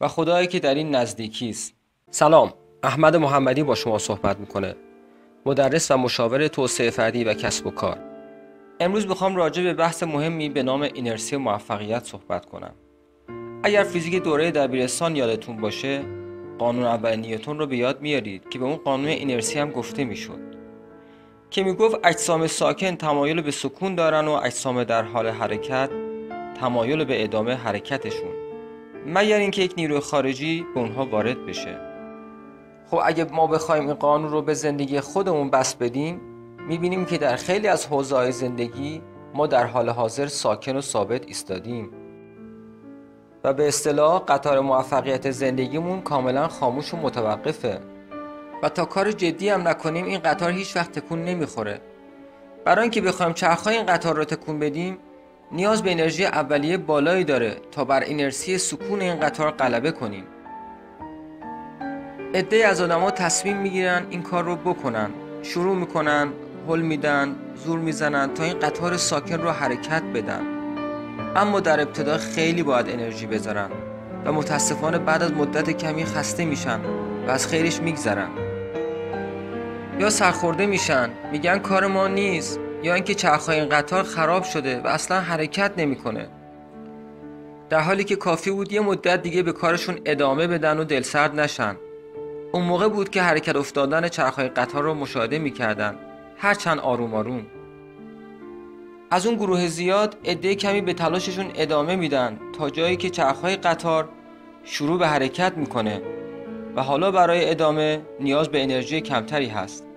و خدایی که در این نزدیکی است. سلام، احمد محمدی با شما صحبت میکنه، مدرس و مشاور توسعه فردی و کسب و کار. امروز میخوام راجع به بحث مهمی به نام اینرسی موفقیت صحبت کنم. اگر فیزیک دوره دبیرستان یادتون باشه، قانون اول نیوتن رو به یاد میارید که به اون قانون اینرسی هم گفته میشد که میگفت اجسام ساکن تمایل به سکون دارن و اجسام در حال حرکت تمایل به ادامه حرکتشون، مگر اینکه یک نیروی خارجی به اونها وارد بشه. خب اگه ما بخوایم این قانون رو به زندگی خودمون بس بدیم، میبینیم که در خیلی از حوزه‌های زندگی ما در حال حاضر ساکن و ثابت ایستادیم و به اصطلاح قطار موفقیت زندگیمون کاملا خاموش و متوقفه و تا کار جدی هم نکنیم این قطار هیچ وقت تکون نمیخوره. برای اینکه بخوایم چرخهای این قطار رو تکون بدیم، نیاز به انرژی اولیه بالایی داره تا بر اینرسی سکون این قطار غلبه کنیم. عده‌ای از آدم‌ها تصمیم میگیرن این کار رو بکنن، شروع میکنن، هل میدن، زور میزنن تا این قطار ساکن رو حرکت بدن، اما در ابتدا خیلی باید انرژی بذارن و متاسفانه بعد از مدت کمی خسته میشن و از خیرش میگذرن، یا سرخورده میشن، میگن کار ما نیست، یا اینکه چرخهای این قطار خراب شده و اصلا حرکت نمیکنه، در حالی که کافی بود یه مدت دیگه به کارشون ادامه بدن و دلسرد نشن. اون موقع بود که حرکت افتادن چرخهای قطار رو مشاهده میکردن، هرچند آروم آروم. از اون گروه زیاد عده کمی به تلاششون ادامه میدن تا جایی که چرخهای قطار شروع به حرکت میکنه و حالا برای ادامه نیاز به انرژی کمتری هست.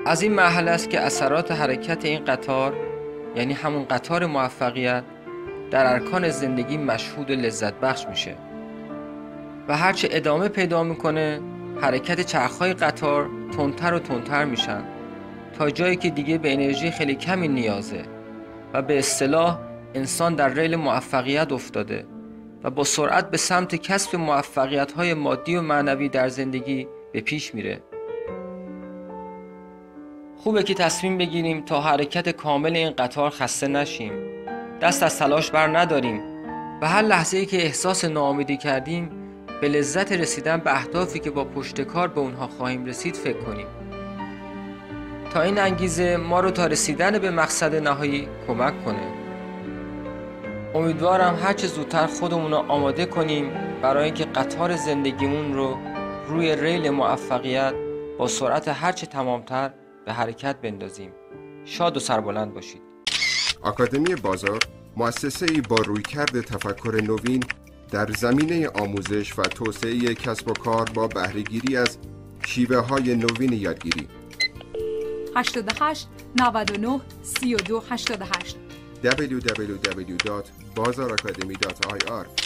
از این مرحله است که اثرات حرکت این قطار، یعنی همون قطار موفقیت، در ارکان زندگی مشهود و لذت بخش میشه و هرچه ادامه پیدا میکنه حرکت چرخهای قطار تندتر و تندتر میشن تا جایی که دیگه به انرژی خیلی کمی نیازه و به اصطلاح انسان در ریل موفقیت افتاده و با سرعت به سمت کسب موفقیت‌های مادی و معنوی در زندگی به پیش میره. خوبه که تصمیم بگیریم تا حرکت کامل این قطار خسته نشیم، دست از تلاش بر نداریم و هر لحظه‌ای که احساس ناامیدی کردیم به لذت رسیدن به اهدافی که با پشت کار به اونها خواهیم رسید فکر کنیم تا این انگیزه ما رو تا رسیدن به مقصد نهایی کمک کنه. امیدوارم هرچه زودتر خودمون رو آماده کنیم برای اینکه قطار زندگیمون رو روی ریل موفقیت با سرعت هرچه تمامتر به حرکت بندازیم. شاد و سربلند باشید. آکادمی بازار مؤسسه‌ای با رویکرد تفکر نوین در زمینه آموزش و توسعه کسب و کار با بهره‌گیری از شیوه‌های نوین یادگیری. 88 99 32 88 www.bazarakademi.ir